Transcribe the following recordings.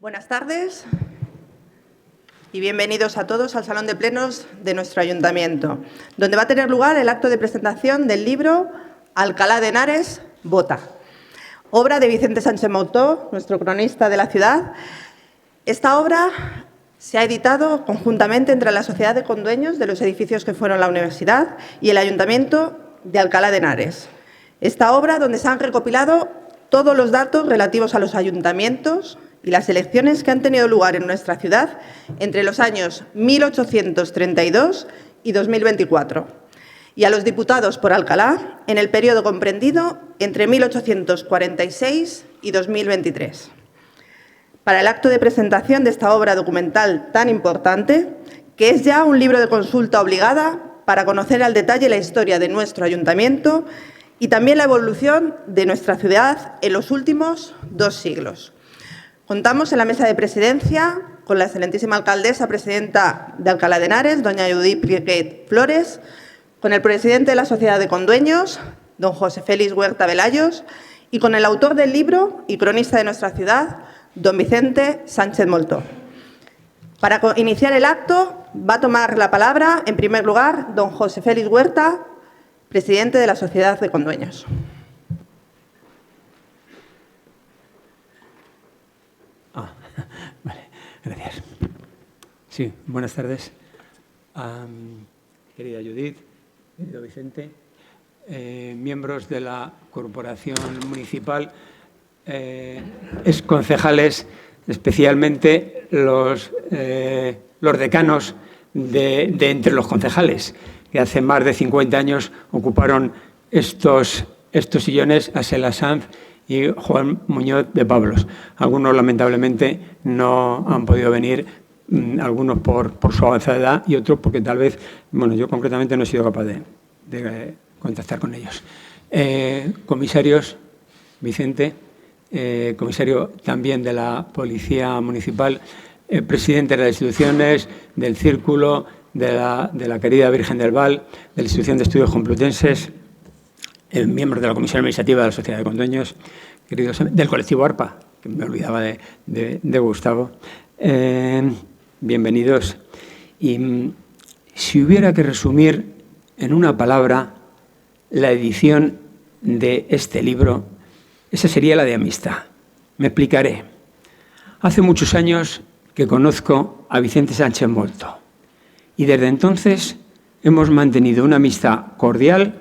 Buenas tardes y bienvenidos a todos al Salón de Plenos de nuestro Ayuntamiento, donde va a tener lugar el acto de presentación del libro Alcalá de Henares, Vota, obra de Vicente Sánchez Moutó, nuestro cronista de la ciudad. Esta obra se ha editado conjuntamente entre la Sociedad de Condueños de los edificios que fueron la universidad y el Ayuntamiento de Alcalá de Henares. Esta obra donde se han recopilado todos los datos relativos a los ayuntamientos y las elecciones que han tenido lugar en nuestra ciudad entre los años 1832 y 2024, y a los diputados por Alcalá en el periodo comprendido entre 1846 y 2023. Para el acto de presentación de esta obra documental tan importante, que es ya un libro de consulta obligada para conocer al detalle la historia de nuestro ayuntamiento y también la evolución de nuestra ciudad en los últimos 2 siglos. Contamos en la mesa de presidencia con la excelentísima alcaldesa presidenta de Alcalá de Henares, doña Judith Piquet Flores, con el presidente de la Sociedad de Condueños, don José Félix Huerta Velayos, y con el autor del libro y cronista de nuestra ciudad, don Vicente Sánchez Moutó. Para iniciar el acto va a tomar la palabra, en primer lugar, don José Félix Huerta, presidente de la Sociedad de Condueños. Vale, gracias. Sí, buenas tardes. Querida Judith, querido Vicente, miembros de la Corporación Municipal, exconcejales, especialmente los decanos de entre los concejales, que hace más de 50 años ocuparon estos sillones, Asela Sanz y Juan Muñoz de Pablos. Algunos, lamentablemente, no han podido venir, algunos por su avanzada edad y otros porque tal vez, bueno, yo concretamente no he sido capaz de contactar con ellos. Comisarios, Vicente, comisario también de la Policía Municipal, presidente de las instituciones, del Círculo, de la querida Virgen del Val, de la Institución de Estudios Complutenses, miembros de la Comisión Administrativa de la Sociedad de Condueños, queridos del colectivo ARPA, que me olvidaba de Gustavo. Bienvenidos. Y si hubiera que resumir en una palabra la edición de este libro, esa sería la de amistad. Me explicaré. Hace muchos años que conozco a Vicente Sánchez Moutó y desde entonces hemos mantenido una amistad cordial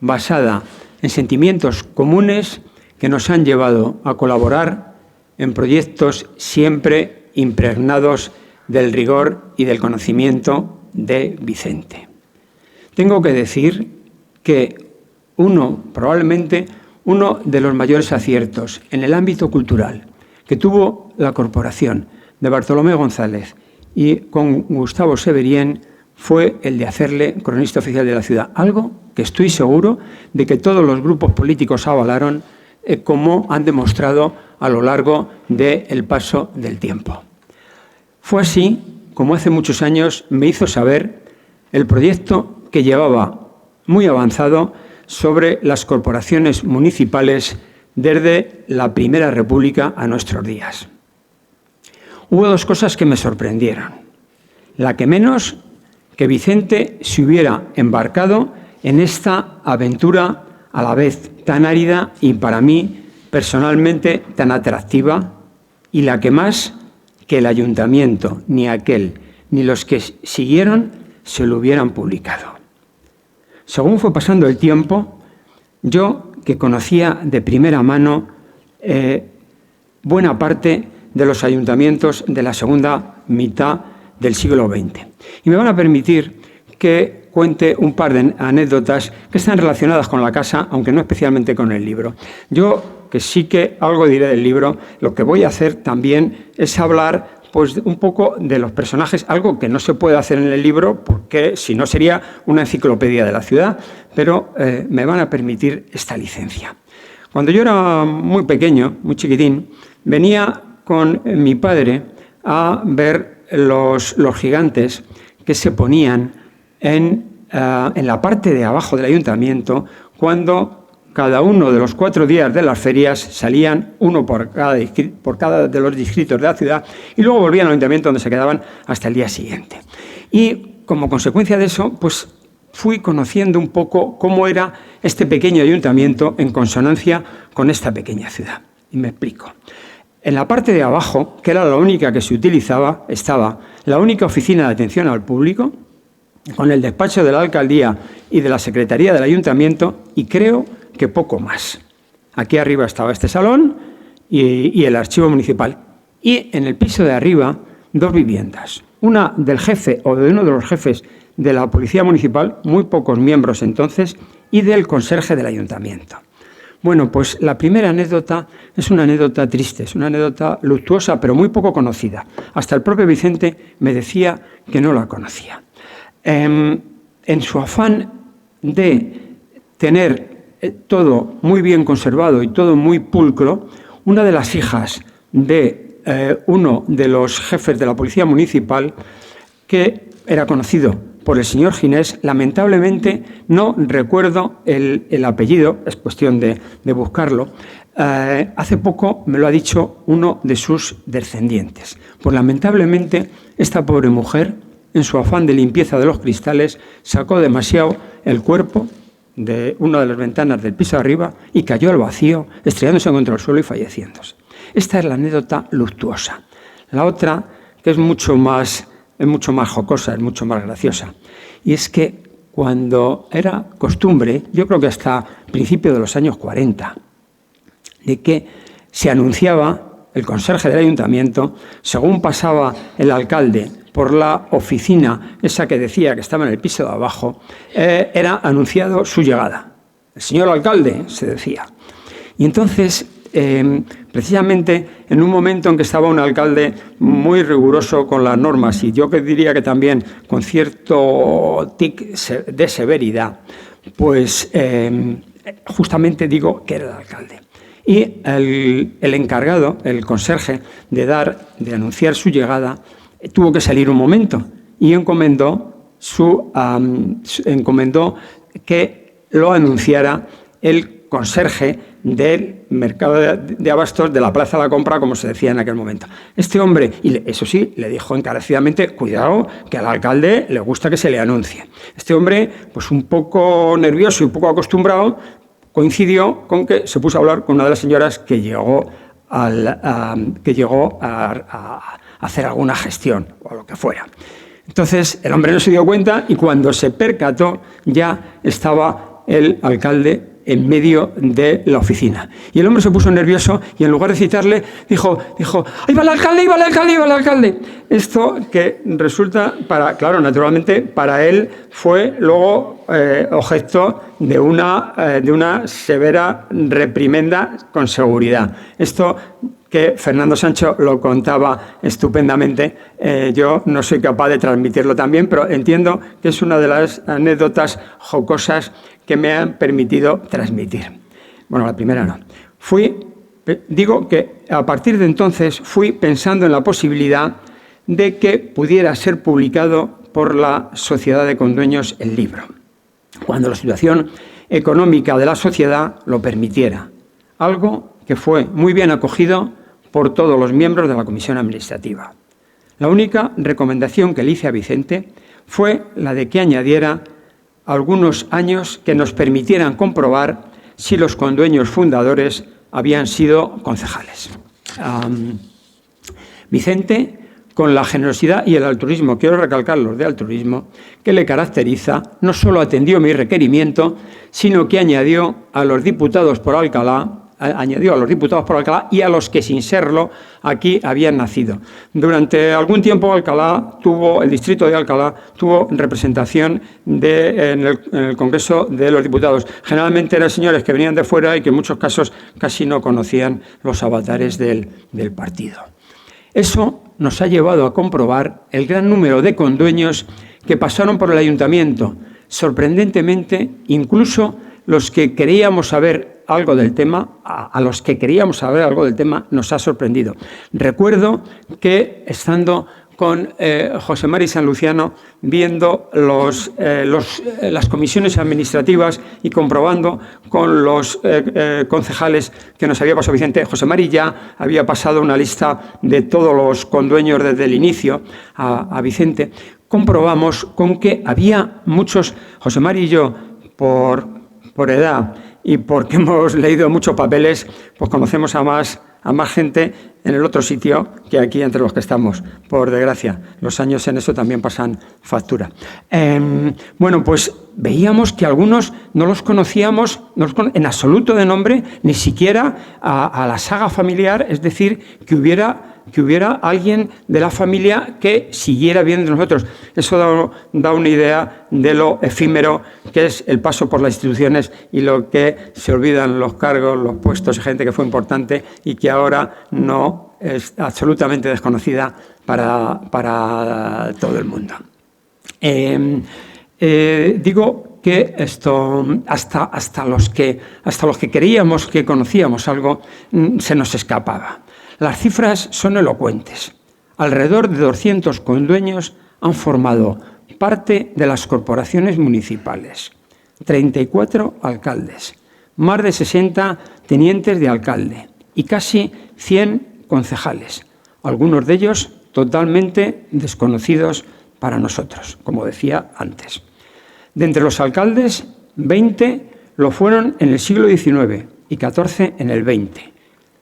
basada en sentimientos comunes que nos han llevado a colaborar en proyectos siempre impregnados del rigor y del conocimiento de Vicente. Tengo que decir que probablemente uno de los mayores aciertos en el ámbito cultural que tuvo la Corporación de Bartolomé González y con Gustavo Severien fue el de hacerle cronista oficial de la ciudad, algo que estoy seguro de que todos los grupos políticos avalaron, como han demostrado a lo largo del paso del tiempo. Fue así como hace muchos años me hizo saber el proyecto que llevaba muy avanzado sobre las corporaciones municipales desde la Primera República a nuestros días. Hubo 2 cosas que me sorprendieron. La que menos, que Vicente se hubiera embarcado en esta aventura a la vez tan árida y para mí personalmente tan atractiva, y la que más, que el ayuntamiento, ni aquel, ni los que siguieron, se lo hubieran publicado. Según fue pasando el tiempo, yo, que conocía de primera mano buena parte de los ayuntamientos de la segunda mitad del siglo XX. Y me van a permitir que cuente un par de anécdotas que están relacionadas con la casa, aunque no especialmente con el libro. Yo, que sí que algo diré del libro, lo que voy a hacer también es hablar pues, un poco de los personajes, algo que no se puede hacer en el libro porque si no sería una enciclopedia de la ciudad, pero me van a permitir esta licencia. Cuando yo era muy pequeño, muy chiquitín, venía con mi padre a ver los gigantes que se ponían en la parte de abajo del ayuntamiento cuando cada uno de los 4 días de las ferias salían uno por cada de los distritos de la ciudad y luego volvían al ayuntamiento donde se quedaban hasta el día siguiente. Y como consecuencia de eso, pues fui conociendo un poco cómo era este pequeño ayuntamiento en consonancia con esta pequeña ciudad. Y me explico. En la parte de abajo, que era la única que se utilizaba, estaba la única oficina de atención al público, con el despacho de la alcaldía y de la secretaría del ayuntamiento, y creo que poco más. Aquí arriba estaba este salón y el archivo municipal. Y en el piso de arriba, 2 viviendas. Una del jefe o de uno de los jefes de la policía municipal, muy pocos miembros entonces, y del conserje del ayuntamiento. Bueno, pues la primera anécdota es una anécdota triste, es una anécdota luctuosa, pero muy poco conocida. Hasta el propio Vicente me decía que no la conocía. En su afán de tener todo muy bien conservado y todo muy pulcro, una de las hijas de uno de los jefes de la policía municipal, que era conocido por el señor Ginés, lamentablemente no recuerdo el apellido, es cuestión de buscarlo. Hace poco me lo ha dicho uno de sus descendientes. Pues lamentablemente esta pobre mujer, en su afán de limpieza de los cristales, sacó demasiado el cuerpo de una de las ventanas del piso de arriba y cayó al vacío, estrellándose contra el suelo y falleciéndose. Esta es la anécdota luctuosa. La otra, que es mucho más jocosa, es mucho más graciosa. Y es que cuando era costumbre, yo creo que hasta principios de los años 40, de que se anunciaba el conserje del ayuntamiento, según pasaba el alcalde por la oficina, esa que decía que estaba en el piso de abajo, era anunciado su llegada. El señor alcalde, se decía. Y entonces, precisamente en un momento en que estaba un alcalde muy riguroso con las normas, y yo que diría que también con cierto tic de severidad, pues justamente digo que era el alcalde. Y el encargado, el conserje, de anunciar su llegada, tuvo que salir un momento y encomendó que lo anunciara el conserje del mercado de abastos de la Plaza de la Compra, como se decía en aquel momento. Este hombre, y eso sí, le dijo encarecidamente, cuidado, que al alcalde le gusta que se le anuncie. Este hombre, pues un poco nervioso y un poco acostumbrado, coincidió con que se puso a hablar con una de las señoras que llegó a hacer alguna gestión o lo que fuera. Entonces el hombre no se dio cuenta y cuando se percató ya estaba el alcalde en medio de la oficina. Y el hombre se puso nervioso y en lugar de citarle dijo, ¡ahí va el alcalde, ahí va el alcalde, ahí va el alcalde! Esto que resulta, naturalmente, para él fue luego objeto de una severa reprimenda con seguridad. Esto que Fernando Sancho lo contaba estupendamente, yo no soy capaz de transmitirlo también, pero entiendo que es una de las anécdotas jocosas que me han permitido transmitir. Bueno, la primera no. Digo que a partir de entonces fui pensando en la posibilidad de que pudiera ser publicado por la Sociedad de Condueños el libro, cuando la situación económica de la sociedad lo permitiera, algo que fue muy bien acogido por todos los miembros de la comisión administrativa. La única recomendación que le hice a Vicente fue la de que añadiera algunos años que nos permitieran comprobar si los condueños fundadores habían sido concejales. Vicente, con la generosidad y el altruismo, quiero recalcar los de altruismo, que le caracteriza, no solo atendió mi requerimiento, sino que añadió a los diputados por Alcalá y a los que sin serlo aquí habían nacido. Durante algún tiempo el distrito de Alcalá tuvo representación en el Congreso de los Diputados. Generalmente eran señores que venían de fuera y que en muchos casos casi no conocían los avatares del partido. Eso nos ha llevado a comprobar el gran número de condueños que pasaron por el ayuntamiento. Sorprendentemente, incluso los que queríamos saber algo del tema, a los que queríamos saber algo del tema, nos ha sorprendido. Recuerdo que estando con José Mari San Luciano, viendo las comisiones administrativas y comprobando con los concejales que nos había pasado Vicente. José Mari ya había pasado una lista de todos los condueños desde el inicio a Vicente. Comprobamos con que había muchos, José Mari y yo, por edad y porque hemos leído muchos papeles, pues conocemos a más gente en el otro sitio que aquí entre los que estamos, por desgracia. Los años en eso también pasan factura. Bueno, pues veíamos que algunos no los conocíamos en absoluto de nombre, ni siquiera a la saga familiar, es decir, que hubiera alguien de la familia que siguiera bien de nosotros. Eso da una idea de lo efímero que es el paso por las instituciones y lo que se olvidan los cargos, los puestos y gente que fue importante y que ahora no es absolutamente desconocida para todo el mundo. Digo que esto hasta los que creíamos que conocíamos algo se nos escapaba. Las cifras son elocuentes. Alrededor de 200 condueños han formado parte de las corporaciones municipales, 34 alcaldes, más de 60 tenientes de alcalde y casi 100 concejales, algunos de ellos totalmente desconocidos para nosotros, como decía antes. De entre los alcaldes, 20 lo fueron en el siglo XIX y 14 en el XX.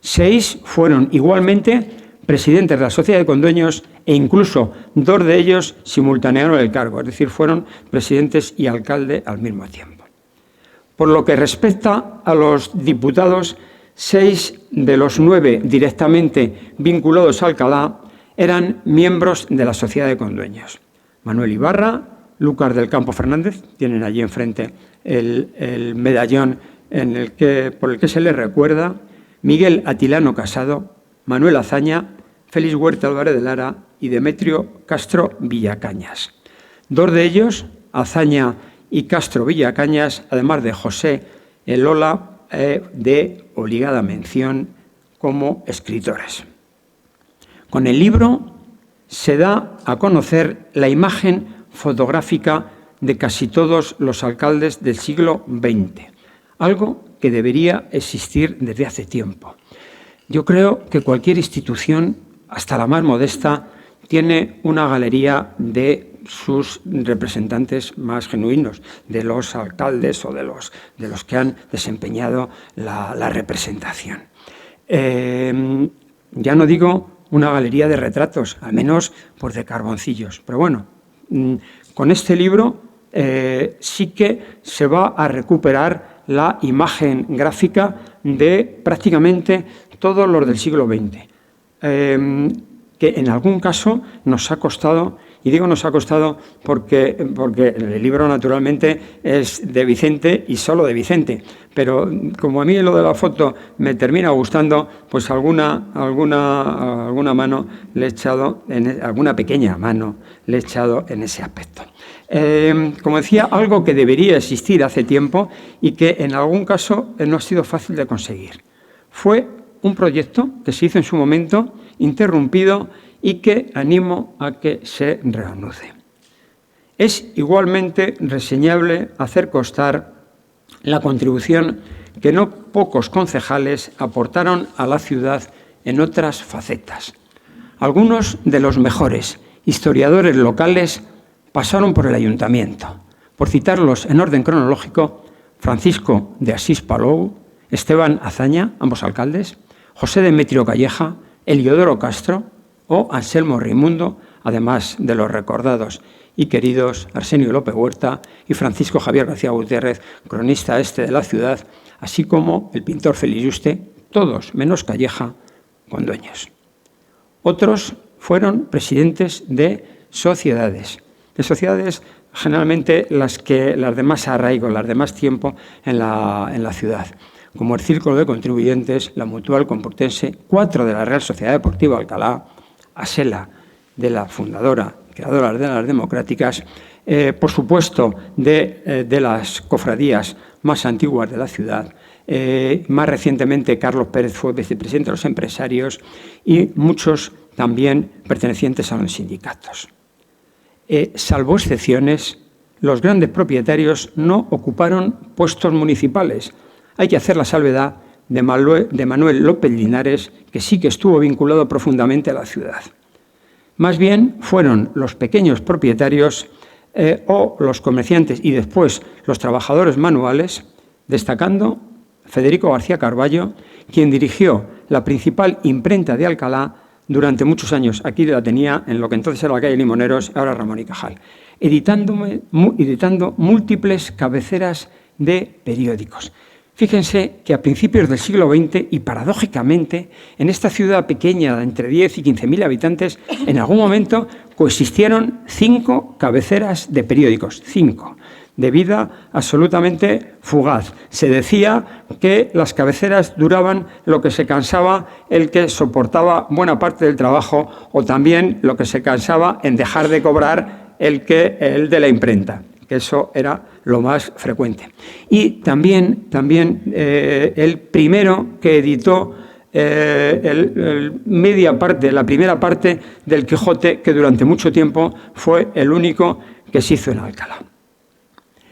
6 fueron igualmente presidentes de la sociedad de condueños e incluso 2 de ellos simultanearon el cargo, es decir, fueron presidentes y alcalde al mismo tiempo. Por lo que respecta a los diputados, 6 de los 9 directamente vinculados a Alcalá eran miembros de la sociedad de condueños. Manuel Ibarra, Lucas del Campo Fernández, tienen allí enfrente el medallón por el que se les recuerda, Miguel Atilano Casado, Manuel Azaña, Félix Huerta Álvarez de Lara y Demetrio Castro Villacañas. 2 de ellos, Azaña y Castro Villacañas, además de José Elola, de obligada mención como escritores. Con el libro se da a conocer la imagen fotográfica de casi todos los alcaldes del siglo XX, algo que debería existir desde hace tiempo. Yo creo que cualquier institución, hasta la más modesta, tiene una galería de sus representantes más genuinos, de los alcaldes o de los que han desempeñado la representación. Ya no digo una galería de retratos, al menos pues de carboncillos. Pero bueno, con este libro sí que se va a recuperar la imagen gráfica de prácticamente todos los del siglo XX, que en algún caso nos ha costado, y digo nos ha costado porque el libro naturalmente es de Vicente y solo de Vicente, pero como a mí lo de la foto me termina gustando, pues alguna mano le he echado, alguna pequeña mano le he echado en ese aspecto. Como decía, algo que debería existir hace tiempo y que en algún caso no ha sido fácil de conseguir. Fue un proyecto que se hizo en su momento, interrumpido, y que animo a que se reanude. Es igualmente reseñable hacer constar la contribución que no pocos concejales aportaron a la ciudad en otras facetas. Algunos de los mejores historiadores locales pasaron por el ayuntamiento. Por citarlos en orden cronológico, Francisco de Asís Palou, Esteban Azaña, ambos alcaldes, José Demetrio Calleja, Eliodoro Castro o Anselmo Raimundo, además de los recordados y queridos Arsenio López Huerta y Francisco Javier García Gutiérrez, cronista de la ciudad, así como el pintor Félix Yuste, todos menos Calleja, condueños. Otros fueron presidentes de sociedades generalmente las de más arraigo, las de más tiempo en la ciudad, como el Círculo de Contribuyentes, la Mutual Complutense, 4 de la Real Sociedad Deportiva Alcalá, ASELA, de la fundadora, creadora de las democráticas, por supuesto de las cofradías más antiguas de la ciudad, más recientemente Carlos Pérez fue vicepresidente de los empresarios y muchos también pertenecientes a los sindicatos. Salvo excepciones, los grandes propietarios no ocuparon puestos municipales. Hay que hacer la salvedad de Manuel López Linares, que sí que estuvo vinculado profundamente a la ciudad. Más bien fueron los pequeños propietarios o los comerciantes y después los trabajadores manuales, destacando Federico García Carballo, quien dirigió la principal imprenta de Alcalá durante muchos años. Aquí la tenía en lo que entonces era la calle Limoneros, ahora Ramón y Cajal, editando múltiples cabeceras de periódicos. Fíjense que a principios del siglo XX, y paradójicamente, en esta ciudad pequeña de entre 10 y 15.000 habitantes, en algún momento coexistieron 5 cabeceras de periódicos, 5, de vida absolutamente fugaz. Se decía que las cabeceras duraban lo que se cansaba el que soportaba buena parte del trabajo, o también lo que se cansaba en dejar de cobrar el de la imprenta, que eso era lo más frecuente. Y también el primero que editó la primera parte del Quijote, que durante mucho tiempo fue el único que se hizo en Alcalá.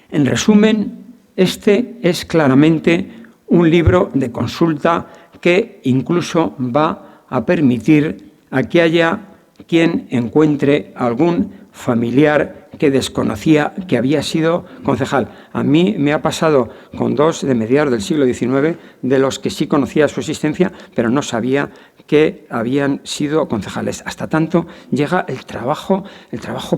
En resumen, este es claramente un libro de consulta que incluso va a permitir a que haya quien encuentre algún familiar que desconocía que había sido concejal. A mí me ha pasado con 2 de mediados del siglo XIX, de los que sí conocía su existencia, pero no sabía que habían sido concejales. Hasta tanto llega el trabajo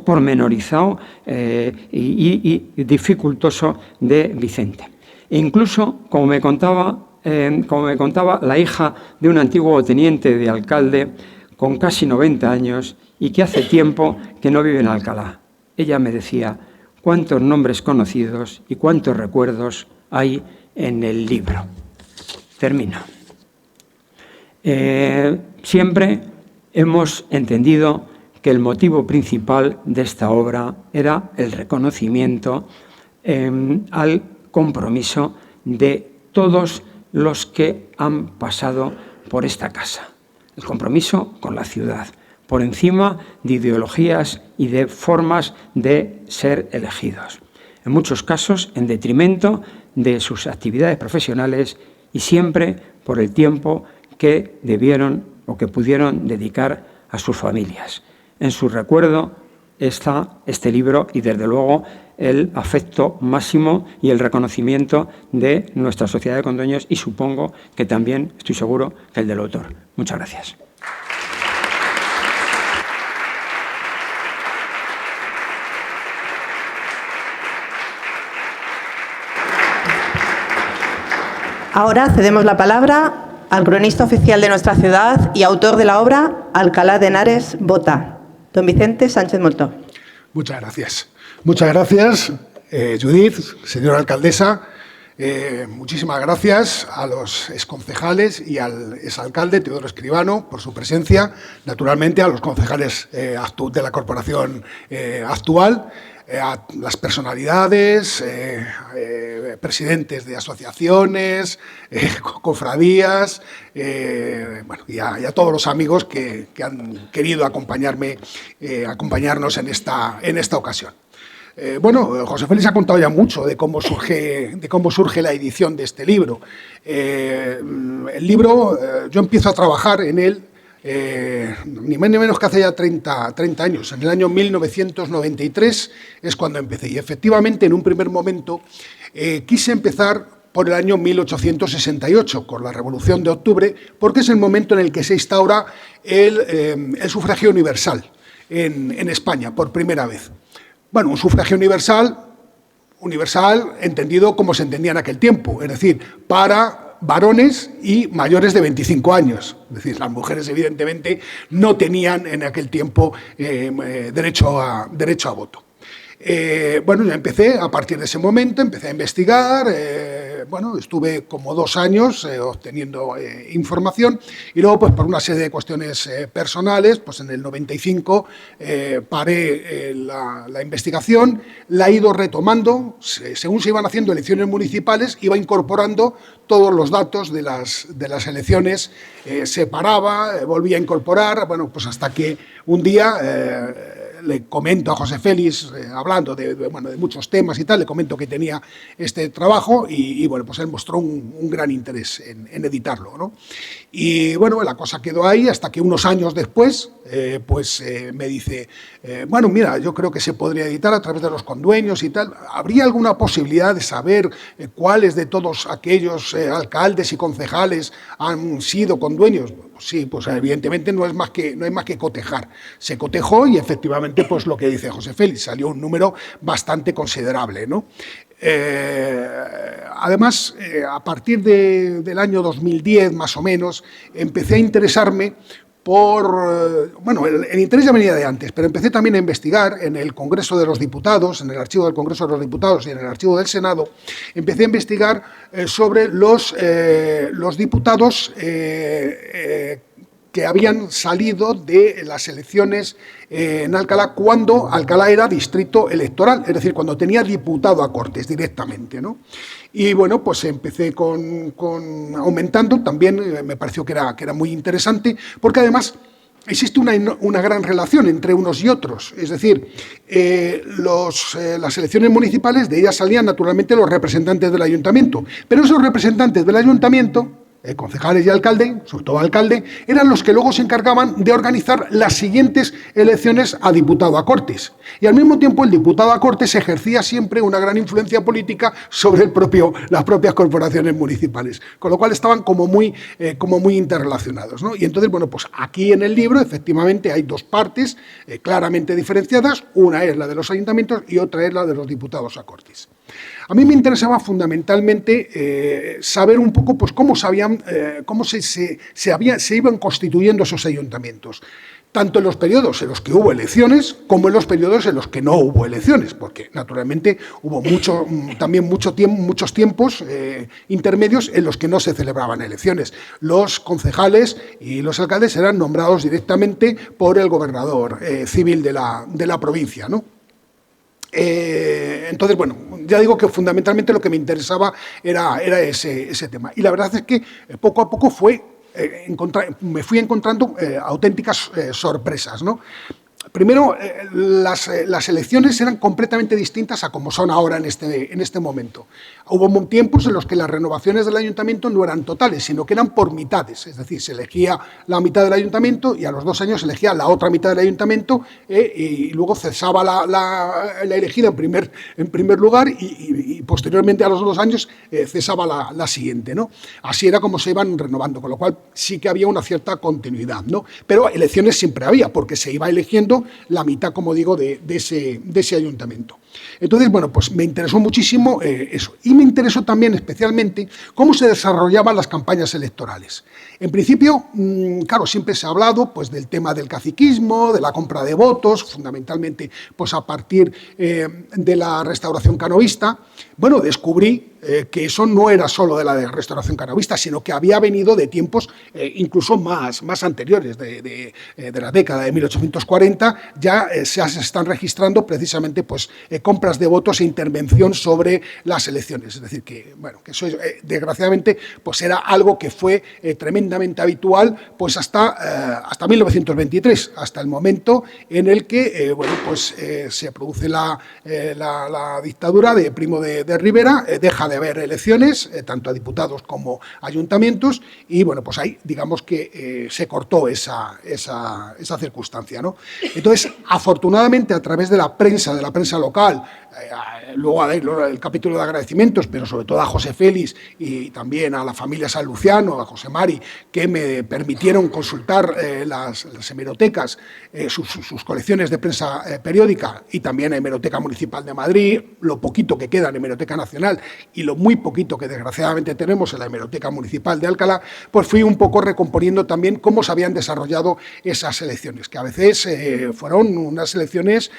pormenorizado y dificultoso de Vicente. E incluso, como me contaba la hija de un antiguo teniente de alcalde con casi 90 años y que hace tiempo que no vive en Alcalá. Ella me decía cuántos nombres conocidos y cuántos recuerdos hay en el libro. Termino. Siempre hemos entendido que el motivo principal de esta obra era el reconocimiento al compromiso de todos los que han pasado por esta casa. El compromiso con la ciudad, por encima de ideologías y de formas de ser elegidos. En muchos casos, en detrimento de sus actividades profesionales y siempre por el tiempo que debieron o que pudieron dedicar a sus familias. En su recuerdo está este libro y, desde luego, el afecto máximo y el reconocimiento de nuestra sociedad de condueños y supongo que también, estoy seguro, que el del autor. Muchas gracias. Ahora cedemos la palabra al cronista oficial de nuestra ciudad y autor de la obra Alcalá de Henares, Bota, don Vicente Sánchez Moltó. Muchas gracias. Muchas gracias, Judith, señora alcaldesa. Muchísimas gracias a los exconcejales y al exalcalde Teodoro Escribano por su presencia. Naturalmente a los concejales de la corporación actual, a las personalidades, presidentes de asociaciones, cofradías, y a todos los amigos que han querido acompañarnos en esta ocasión. José Félix ha contado ya mucho de cómo surge la edición de este libro. El libro, yo empiezo a trabajar en él ni más ni menos que hace ya 30 años. En el año 1993 es cuando empecé. Y efectivamente, en un primer momento, quise empezar por el año 1868, con la Revolución de Octubre, porque es el momento en el que se instaura el sufragio universal en España, por primera vez. Bueno, un sufragio universal entendido como se entendía en aquel tiempo, es decir, para varones y mayores de 25 años. Es decir, las mujeres evidentemente no tenían en aquel tiempo derecho a voto. Bueno, ya empecé, a partir de ese momento, empecé a investigar, bueno, estuve como 2 años obteniendo información y luego, pues por una serie de cuestiones personales, pues en el 95 paré la investigación, la he ido retomando, según se iban haciendo elecciones municipales, iba incorporando todos los datos de las elecciones, se paraba, volvía a incorporar, bueno, pues hasta que un día le comento a José Félix, hablando de muchos temas y tal, le comento que tenía este trabajo y bueno, pues él mostró un gran interés en editarlo, ¿no? Y bueno, la cosa quedó ahí hasta que unos años después, me dice, bueno, mira, yo creo que se podría editar a través de los condueños y tal. ¿Habría alguna posibilidad de saber cuáles de todos aquellos alcaldes y concejales han sido condueños? Pues sí, pues evidentemente no hay más que cotejar. Se cotejó y efectivamente, pues lo que dice José Félix, salió un número bastante considerable, ¿no? Además, a partir del año 2010, más o menos, empecé a interesarme por... bueno, el interés ya venía de antes, pero empecé también a investigar en el Congreso de los Diputados, en el archivo del Congreso de los Diputados y en el archivo del Senado, empecé a investigar sobre los diputados que habían salido de las elecciones en Alcalá cuando Alcalá era distrito electoral, es decir, cuando tenía diputado a Cortes directamente, ¿no? Y bueno, pues empecé con aumentando, también me pareció que era muy interesante, porque además existe una gran relación entre unos y otros, es decir, las elecciones municipales, de ellas salían naturalmente los representantes del ayuntamiento, pero esos representantes del ayuntamiento, concejales y alcalde, sobre todo alcalde, eran los que luego se encargaban de organizar las siguientes elecciones a diputado a Cortes. Y al mismo tiempo el diputado a Cortes ejercía siempre una gran influencia política sobre las propias corporaciones municipales, con lo cual estaban como muy interrelacionados, ¿no? Y entonces, bueno, pues aquí en el libro efectivamente hay 2 partes claramente diferenciadas, una es la de los ayuntamientos y otra es la de los diputados a Cortes. A mí me interesaba fundamentalmente saber un poco pues, cómo se iban constituyendo esos ayuntamientos, tanto en los periodos en los que hubo elecciones como en los periodos en los que no hubo elecciones, porque naturalmente hubo muchos tiempos intermedios en los que no se celebraban elecciones. Los concejales y los alcaldes eran nombrados directamente por el gobernador civil de la provincia, ¿no? Entonces, bueno, ya digo que fundamentalmente lo que me interesaba era ese tema. Y la verdad es que poco a poco me fui encontrando auténticas sorpresas, ¿no? Primero, las elecciones eran completamente distintas a como son ahora en este momento. Hubo tiempos en los que las renovaciones del ayuntamiento no eran totales, sino que eran por mitades, es decir, se elegía la mitad del ayuntamiento y a los 2 años se elegía la otra mitad del ayuntamiento y luego cesaba la elegida en primer lugar y posteriormente a los 2 años cesaba la siguiente, ¿no? Así era como se iban renovando, con lo cual sí que había una cierta continuidad, ¿no? Pero elecciones siempre había, porque se iba eligiendo la mitad, como digo, de ese ayuntamiento. Entonces, bueno, pues me interesó muchísimo eso. Y me interesó también especialmente cómo se desarrollaban las campañas electorales. En principio, claro, siempre se ha hablado pues, del tema del caciquismo, de la compra de votos, fundamentalmente pues, a partir de la restauración canovista. Bueno, descubrí que eso no era solo de la restauración canovista, sino que había venido de tiempos incluso más anteriores, de la década de 1840, ya se están registrando precisamente pues, compras de votos e intervención sobre las elecciones. Es decir, que, bueno, que eso desgraciadamente pues, era algo que fue tremendamente habitual pues, hasta 1923, hasta el momento en el que bueno, pues, se produce la dictadura de Primo de Rivera, deja de haber elecciones, tanto a diputados como a ayuntamientos, y bueno, pues ahí digamos que se cortó esa circunstancia, ¿no? Entonces, afortunadamente, a través de la prensa local, luego haré el capítulo de agradecimientos, pero sobre todo a José Félix y también a la familia San Luciano, a José Mari, que me permitieron consultar las hemerotecas, sus colecciones de prensa periódica, y también a Hemeroteca Municipal de Madrid, lo poquito que queda en Hemeroteca Nacional y lo muy poquito que desgraciadamente tenemos en la Hemeroteca Municipal de Alcalá, pues fui un poco recomponiendo también cómo se habían desarrollado esas elecciones, que a veces fueron unas elecciones,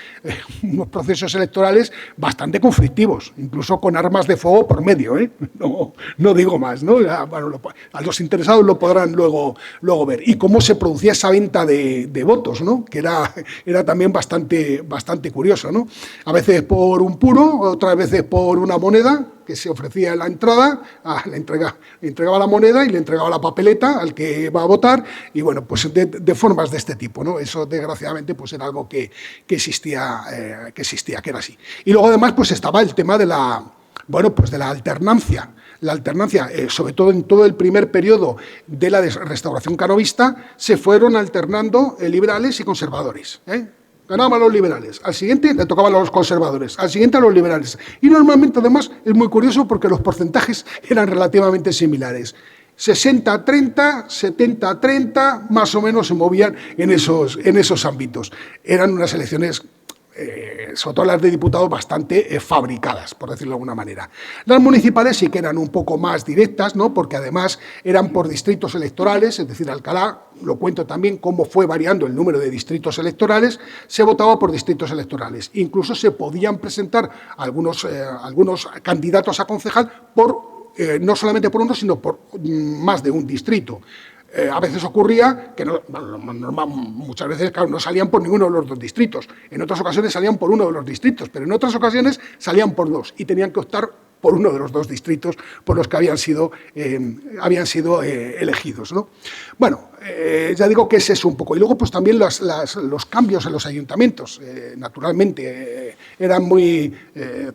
unos procesos electorales bastante conflictivos, incluso con armas de fuego por medio, ¿eh? No digo más, ¿no? Bueno, a los interesados lo podrán luego ver. Y cómo se producía esa venta de votos, ¿no? Que era también bastante curioso, ¿no? A veces por un puro, otras veces por una moneda que se ofrecía en la entrada, le entregaba la moneda y le entregaba la papeleta al que va a votar, y bueno, pues de formas de este tipo, ¿no? Eso desgraciadamente pues era algo que existía, que era así. Y luego además pues estaba el tema de la alternancia. La alternancia, sobre todo en todo el primer periodo de la restauración canovista, se fueron alternando liberales y conservadores, Ganaban los liberales, al siguiente le tocaban a los conservadores, al siguiente a los liberales. Y normalmente, además, es muy curioso porque los porcentajes eran relativamente similares. 60-30, 70-30, más o menos se movían en esos ámbitos. Eran unas elecciones, sobre todo las de diputados, bastante fabricadas, por decirlo de alguna manera. Las municipales sí que eran un poco más directas, ¿no? Porque además eran por distritos electorales, es decir, Alcalá, lo cuento también cómo fue variando el número de distritos electorales, se votaba por distritos electorales. Incluso se podían presentar algunos candidatos a concejal no solamente por uno, sino por más de un distrito. A veces ocurría que muchas veces, claro, no salían por ninguno de los dos distritos. En otras ocasiones salían por uno de los distritos, pero en otras ocasiones salían por dos y tenían que optar por uno de los dos distritos por los que habían sido elegidos, ¿no? Bueno, ya digo que ese es un poco. Y luego pues también los cambios en los ayuntamientos, naturalmente, eran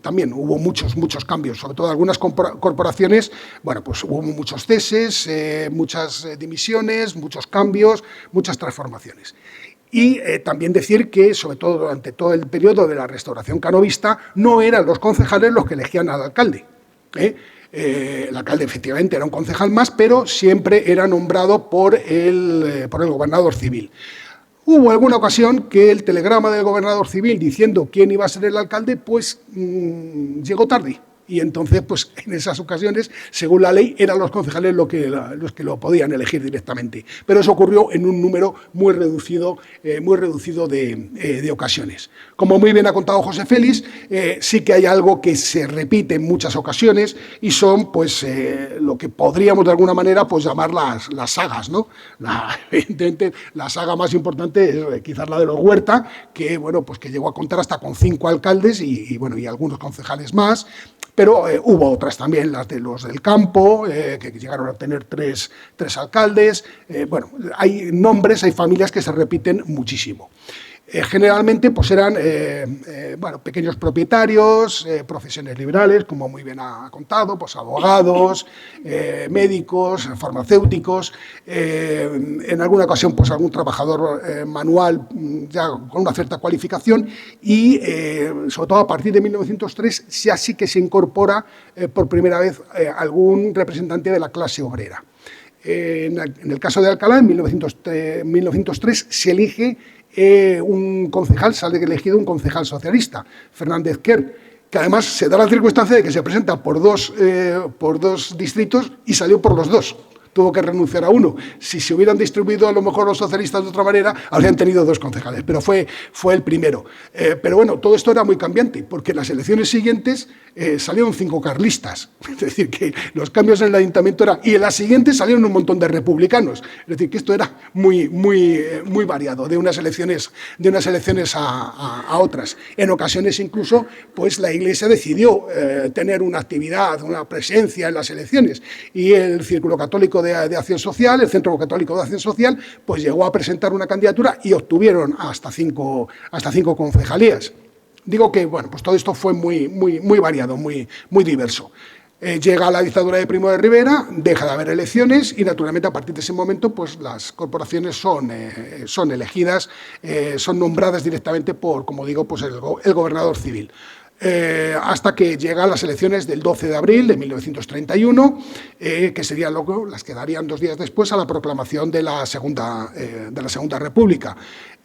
también hubo muchos cambios, sobre todo algunas corporaciones, bueno, pues hubo muchos ceses, muchas dimisiones, muchos cambios, muchas transformaciones. Y también decir que, sobre todo durante todo el periodo de la restauración canovista, no eran los concejales los que elegían al alcalde. El alcalde efectivamente era un concejal más, pero siempre era nombrado por el gobernador civil. Hubo alguna ocasión que el telegrama del gobernador civil diciendo quién iba a ser el alcalde, pues llegó tarde. Y entonces, pues en esas ocasiones, según la ley, eran los concejales los que lo podían elegir directamente. Pero eso ocurrió en un número muy reducido de ocasiones. Como muy bien ha contado José Félix, sí que hay algo que se repite en muchas ocasiones y son, pues, lo que podríamos de alguna manera pues llamar las sagas, ¿no? Evidentemente, la saga más importante es quizás la de los Huerta, que, bueno, pues que llegó a contar hasta con 5 alcaldes y algunos concejales más. Pero hubo otras también, las de los del campo, que llegaron a tener tres alcaldes. Bueno, hay nombres, hay familias que se repiten muchísimo. Generalmente pues eran pequeños propietarios, profesiones liberales, como muy bien ha contado, pues abogados, médicos, farmacéuticos, en alguna ocasión pues algún trabajador manual ya con una cierta cualificación y sobre todo a partir de 1903 ya sí que se incorpora por primera vez algún representante de la clase obrera. En el caso de Alcalá, en 1903 se elige un concejal, sale elegido un concejal socialista, Fernández Quer, que además se da la circunstancia de que se presenta por dos distritos y salió por los dos. Tuvo que renunciar a uno. Si se hubieran distribuido a lo mejor los socialistas de otra manera, habrían tenido 2 concejales, pero fue el primero. Pero bueno, todo esto era muy cambiante, porque en las elecciones siguientes salieron 5 carlistas. Es decir, que los cambios en el ayuntamiento eran... Y en las siguientes salieron un montón de republicanos. Es decir, que esto era muy variado, de unas elecciones a otras. En ocasiones incluso, pues la Iglesia decidió tener una actividad, una presencia en las elecciones. Y el Círculo Católico de Acción Social, el Centro Católico de Acción Social, pues llegó a presentar una candidatura y obtuvieron hasta 5 concejalías. Digo que, bueno, pues todo esto fue muy variado, muy diverso. Llega la dictadura de Primo de Rivera, deja de haber elecciones y, naturalmente, a partir de ese momento, pues las corporaciones son elegidas, son nombradas directamente por, como digo, pues el gobernador civil. hasta que llegan las elecciones del 12 de abril de 1931, que serían luego las que darían 2 días después a la proclamación de la Segunda República.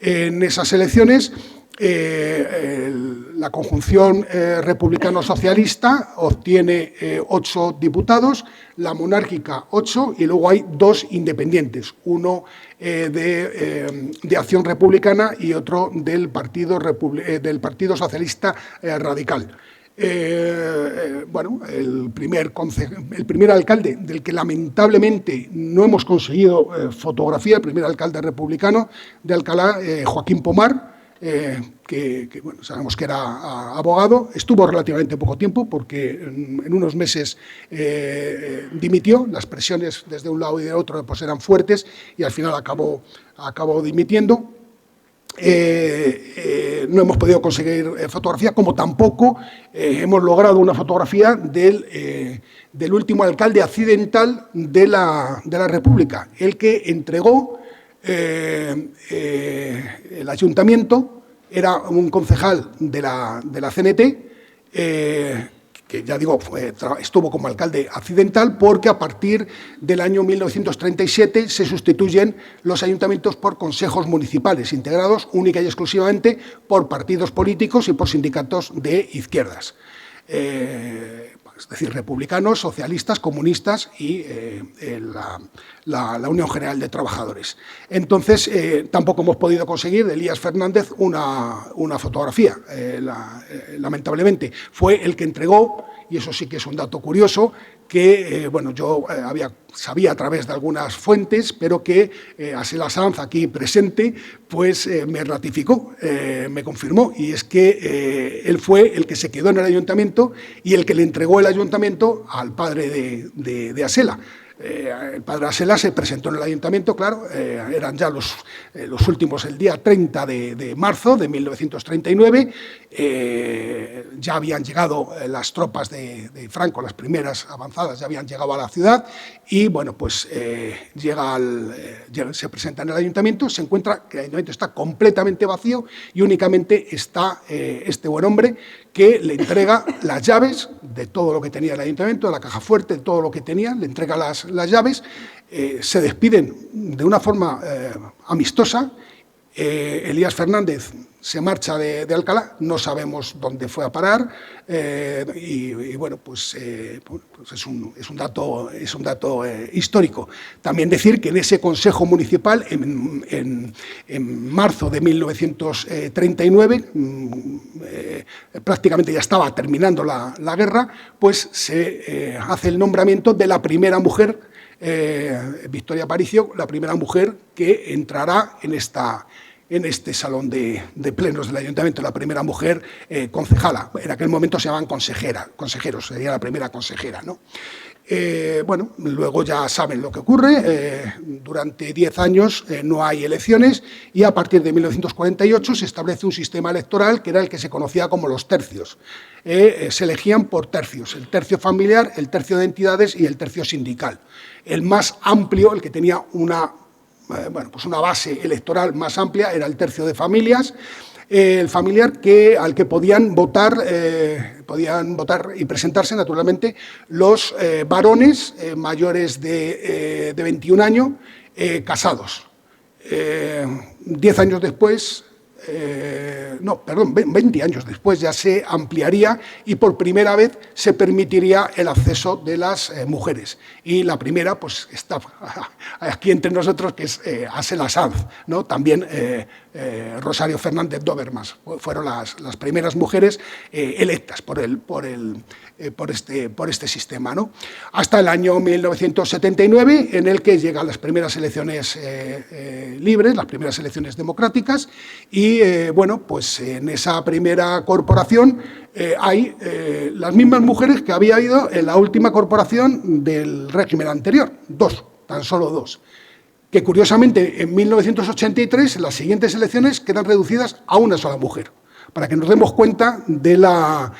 En esas elecciones, la conjunción republicano-socialista obtiene 8 diputados, la monárquica 8, y luego hay 2 independientes, uno de Acción Republicana y otro del Partido Socialista Radical. Bueno, el primer alcalde, del que lamentablemente no hemos conseguido fotografía, el primer alcalde republicano de Alcalá, Joaquín Pomar, que bueno, sabemos que era abogado, estuvo relativamente poco tiempo porque en unos meses dimitió. Las presiones desde un lado y del otro pues eran fuertes y al final acabó dimitiendo. No hemos podido conseguir fotografía, como tampoco hemos logrado una fotografía del último alcalde accidental de la República, el que entregó el ayuntamiento. Era un concejal de la CNT, que ya digo, estuvo como alcalde accidental, porque a partir del año 1937 se sustituyen los ayuntamientos por consejos municipales, integrados única y exclusivamente por partidos políticos y por sindicatos de izquierdas. Es decir, republicanos, socialistas, comunistas y la Unión General de Trabajadores. Entonces, tampoco hemos podido conseguir de Elías Fernández una fotografía, lamentablemente. Fue el que entregó, y eso sí que es un dato curioso, que bueno, yo sabía a través de algunas fuentes, pero que Asela Sanz, aquí presente, pues me ratificó, me confirmó, y es que él fue el que se quedó en el ayuntamiento y el que le entregó el ayuntamiento al padre de Asela. El padre Asela se presentó en el ayuntamiento, claro, eran ya los últimos, el día 30 de marzo de 1939, ya habían llegado las tropas de Franco, las primeras avanzadas ya habían llegado a la ciudad, y bueno, pues se presenta en el ayuntamiento, se encuentra que el ayuntamiento está completamente vacío y únicamente está este buen hombre, que le entrega las llaves de todo lo que tenía el ayuntamiento, de la caja fuerte, de todo lo que tenía, le entrega las llaves, se despiden de una forma amistosa. Elías Fernández se marcha de Alcalá, no sabemos dónde fue a parar, y bueno, pues es un dato histórico. También decir que en ese Consejo Municipal, en marzo de 1939, prácticamente ya estaba terminando la guerra, pues se hace el nombramiento de la primera mujer, Victoria Aparicio, la primera mujer que entrará en este salón de plenos del ayuntamiento, la primera mujer concejala. En aquel momento se llamaban consejeros, sería la primera consejera, ¿no? Bueno, luego ya saben lo que ocurre. Durante 10 años no hay elecciones y a partir de 1948 se establece un sistema electoral que era el que se conocía como los tercios. Se elegían por tercios, el tercio familiar, el tercio de entidades y el tercio sindical. El más amplio, el que tenía una base electoral más amplia, era el tercio de familias. El familiar al que podían votar y presentarse, naturalmente, los varones mayores de 21 años casados. 10 años después, 20 años después ya se ampliaría y por primera vez se permitiría el acceso de las mujeres. Y la primera, pues está aquí entre nosotros, que es Asela Sanz, ¿no? También Rosario Fernández Dobermas fueron las primeras mujeres electas por este sistema, ¿no? Hasta el año 1979, en el que llegan las primeras elecciones libres, las primeras elecciones democráticas, y bueno, pues en esa primera corporación hay las mismas mujeres que había habido en la última corporación del régimen anterior, tan solo dos, que curiosamente en 1983, en las siguientes elecciones, quedan reducidas a una sola mujer, para que nos demos cuenta de la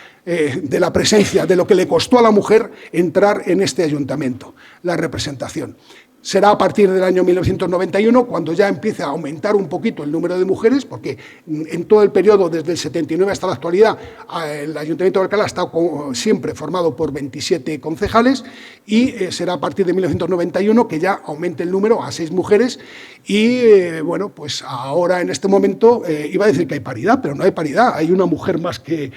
presencia, de lo que le costó a la mujer entrar en este ayuntamiento, la representación. será a partir del año 1991 cuando ya empiece a aumentar un poquito el número de mujeres, porque en todo el periodo, desde el 79 hasta la actualidad, el Ayuntamiento de Alcalá ha estado siempre formado por 27 concejales, y será a partir de 1991 que ya aumente el número a 6 mujeres. Y bueno, pues ahora en este momento iba a decir que hay paridad, pero no hay paridad, hay una mujer más que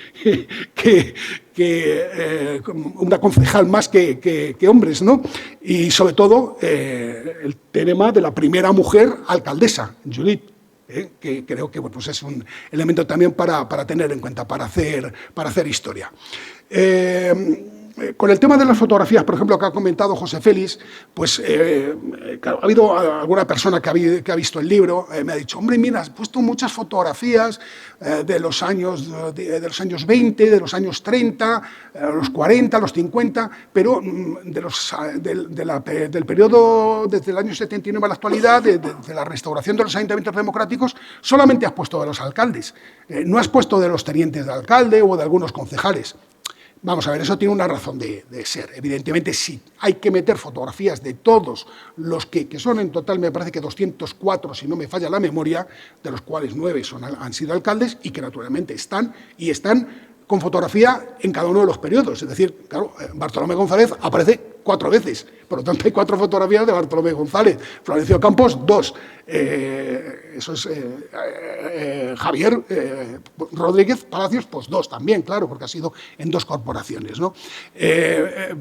una concejal más que hombres, ¿no? Y sobre todo el tema de la primera mujer alcaldesa, Judith, que creo que bueno, pues es un elemento también para tener en cuenta, para hacer historia. Con el tema de las fotografías, por ejemplo, que ha comentado José Félix, pues claro, ha habido alguna persona que ha visto el libro, me ha dicho, hombre, mira, has puesto muchas fotografías de los años 20, de los años 30, los 40, los 50, pero del periodo desde el año 79 a la actualidad, de la restauración de los ayuntamientos democráticos, solamente has puesto de los alcaldes, no has puesto de los tenientes de alcalde o de algunos concejales. Vamos a ver, eso tiene una razón de ser. Evidentemente, sí, hay que meter fotografías de todos los que son en total, me parece que 204, si no me falla la memoria, de los cuales 9 han sido alcaldes y que naturalmente están con fotografía en cada uno de los periodos. Es decir, claro, Bartolomé González aparece 4 veces, por lo tanto hay 4 fotografías de Bartolomé González. Florencio Campos, 2. Eso es Javier Rodríguez Palacios, pues 2 también, claro, porque ha sido en 2 corporaciones, ¿no?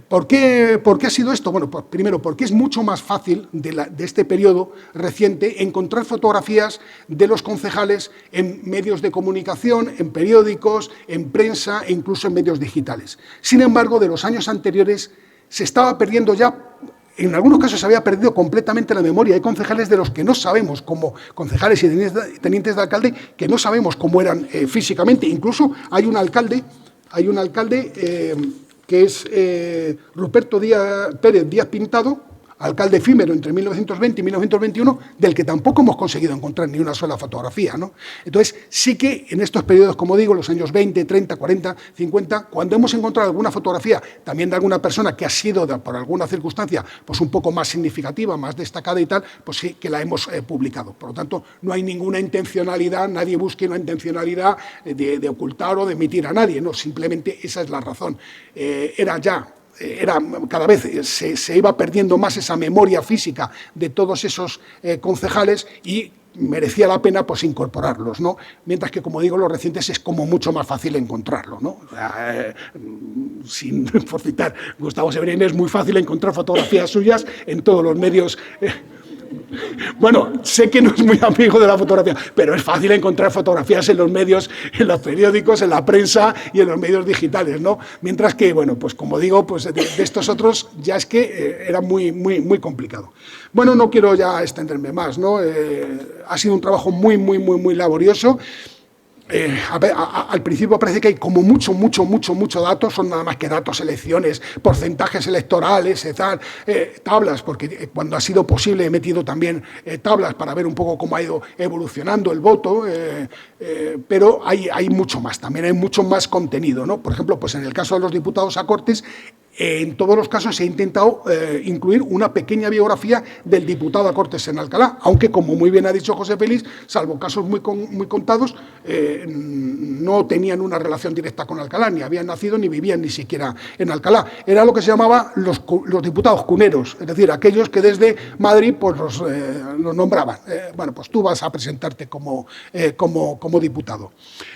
¿Por qué ha sido esto? Bueno, pues primero, porque es mucho más fácil de este periodo reciente encontrar fotografías de los concejales en medios de comunicación, en periódicos, en prensa e incluso en medios digitales. Sin embargo, de los años anteriores se estaba perdiendo ya, en algunos casos se había perdido completamente la memoria. Hay concejales de los que no sabemos, como concejales y tenientes de alcalde, que no sabemos cómo eran físicamente. Incluso hay un alcalde que es Ruperto Pérez Díaz Pintado, alcalde efímero entre 1920 y 1921, del que tampoco hemos conseguido encontrar ni una sola fotografía, ¿no? Entonces, sí que en estos periodos, como digo, los años 20, 30, 40, 50, cuando hemos encontrado alguna fotografía también de alguna persona que ha sido, por alguna circunstancia, pues un poco más significativa, más destacada y tal, pues sí que la hemos publicado. Por lo tanto, no hay ninguna intencionalidad, nadie busque una intencionalidad de ocultar o de emitir a nadie, no, simplemente esa es la razón. Cada vez se iba perdiendo más esa memoria física de todos esos concejales y merecía la pena pues incorporarlos, ¿no? Mientras que, como digo, los recientes es como mucho más fácil encontrarlo, ¿no? Sin por citar Gustavo Severín, es muy fácil encontrar fotografías suyas en todos los medios. Bueno, sé que no es muy amigo de la fotografía, pero es fácil encontrar fotografías en los medios, en los periódicos, en la prensa y en los medios digitales, ¿no? Mientras que, bueno, pues como digo, pues de estos otros ya es que era muy, muy, muy complicado. Bueno, no quiero ya extenderme más, ¿no? Ha sido un trabajo muy, muy, muy, muy laborioso. Al principio parece que hay como mucho datos, son nada más que datos, elecciones, porcentajes electorales, tablas, porque cuando ha sido posible he metido también tablas para ver un poco cómo ha ido evolucionando el voto, pero hay mucho más, también hay mucho más contenido, ¿no? Por ejemplo, pues en el caso de los diputados a Cortes, en todos los casos se ha intentado incluir una pequeña biografía del diputado a Cortes en Alcalá, aunque, como muy bien ha dicho José Félix, salvo casos muy contados, no tenían una relación directa con Alcalá, ni habían nacido ni vivían ni siquiera en Alcalá. Era lo que se llamaba los diputados cuneros, es decir, aquellos que desde Madrid pues, los nombraban. Bueno, pues tú vas a presentarte como diputado.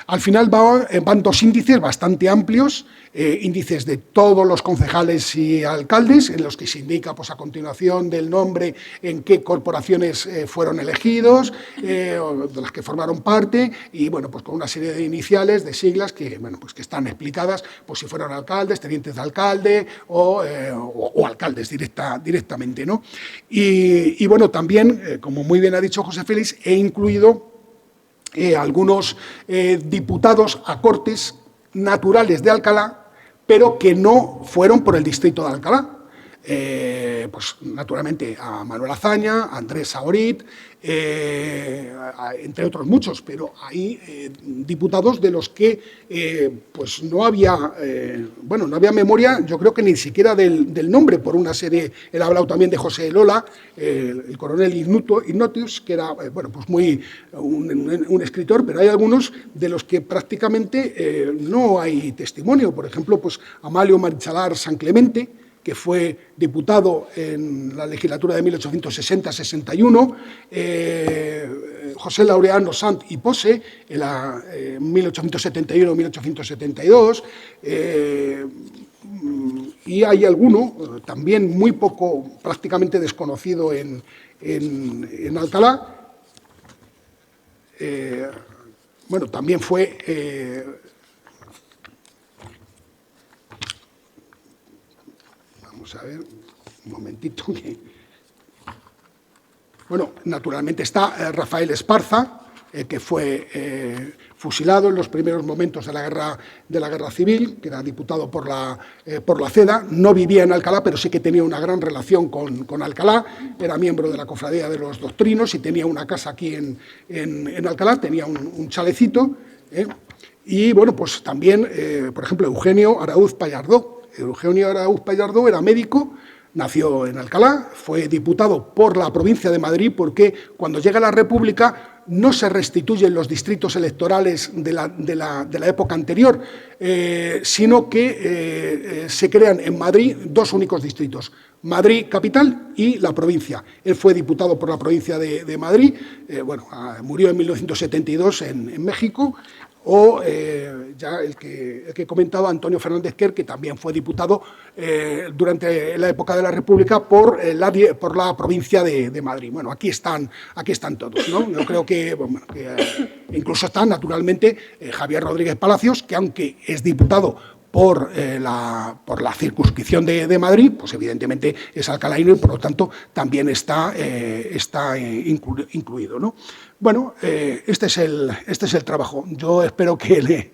Al final van 2 índices bastante amplios, índices de todos los concejales y alcaldes, en los que se indica pues, a continuación del nombre en qué corporaciones fueron elegidos, de las que formaron parte, y bueno, pues con una serie de iniciales, de siglas que, bueno, pues, que están explicadas, pues si fueron alcaldes, tenientes de alcalde o alcaldes directamente, ¿no? Y bueno, también, como muy bien ha dicho José Félix, he incluido algunos diputados a Cortes naturales de Alcalá, pero que no fueron por el distrito de Alcalá. pues naturalmente a Manuel Azaña, a Andrés Saorit, entre otros muchos, pero hay diputados de los que pues no había memoria, yo creo que ni siquiera del nombre, por una serie. Él ha hablado también de José Lola, el coronel Ignatius, que era pues muy un escritor, pero hay algunos de los que prácticamente no hay testimonio. Por ejemplo, pues Amalio Marichalar San Clemente, que fue diputado en la legislatura de 1860-61, José Laureano Sant y Pose, en 1871-1872, y hay alguno, también muy poco, prácticamente desconocido en Alcalá. También fue... vamos a ver, un momentito. Naturalmente está Rafael Esparza, que fue fusilado en los primeros momentos de la guerra civil, que era diputado por la CEDA. No vivía en Alcalá, pero sí que tenía una gran relación con Alcalá. Era miembro de la Cofradía de los Doctrinos y tenía una casa aquí en Alcalá, tenía un chalecito. Y pues también, por ejemplo, Eugenio Araúz Pallardó. Eugenio Araúz Pallardó era médico, nació en Alcalá, fue diputado por la provincia de Madrid, porque cuando llega la República no se restituyen los distritos electorales de la época anterior, sino que se crean en Madrid dos únicos distritos, Madrid capital y la provincia. Él fue diputado por la provincia de Madrid, murió en 1972 en México. O ya el que comentaba, Antonio Fernández Quer, que también fue diputado durante la época de la República por la provincia de Madrid. Aquí están todos, ¿no? Yo creo que incluso está, naturalmente, Javier Rodríguez Palacios, que aunque es diputado por la circunscripción de Madrid, pues evidentemente es alcalaíno y por lo tanto también está incluido, ¿no? Este es el trabajo. Yo espero que le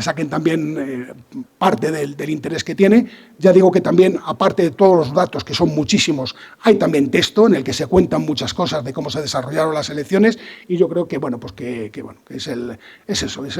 saquen también parte del interés que tiene. Ya digo que también, aparte de todos los datos, que son muchísimos, hay también texto en el que se cuentan muchas cosas de cómo se desarrollaron las elecciones, y yo creo que es el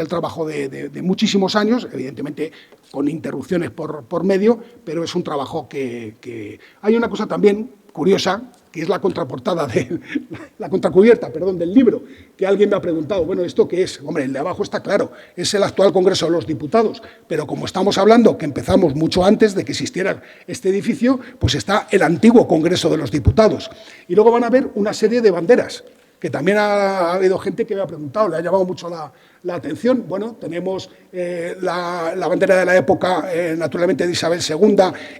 trabajo de muchísimos años, evidentemente con interrupciones por medio, pero es un trabajo que... Hay una cosa también curiosa, que es la contracubierta, del libro, que alguien me ha preguntado, ¿esto qué es? Hombre, el de abajo está claro, es el actual Congreso de los Diputados, pero como estamos hablando que empezamos mucho antes de que existiera este edificio, pues está el antiguo Congreso de los Diputados. Y luego van a ver una serie de banderas, que también ha habido gente que me ha preguntado, le ha llamado mucho la atención. Tenemos la bandera de la época, naturalmente, de Isabel II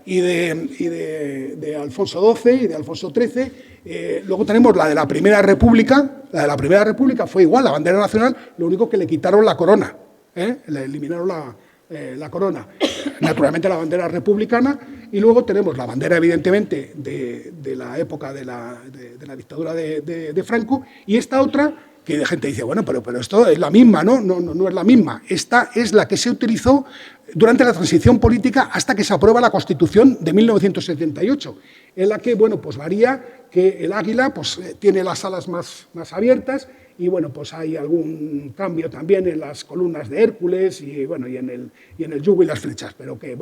y de Alfonso XII y de Alfonso XIII. Luego tenemos la de la Primera República. La de la Primera República fue igual, la bandera nacional, lo único que le quitaron la corona, le eliminaron la corona. Naturalmente, la bandera republicana. Y luego tenemos la bandera, evidentemente, de la época de la dictadura de Franco, y esta otra, que la gente dice, pero esto es la misma, ¿no? No es la misma. Esta es la que se utilizó durante la transición política hasta que se aprueba la Constitución de 1978, en la que, varía que el águila tiene las alas más abiertas, y hay algún cambio también en las columnas de Hércules y en el yugo y las flechas, pero que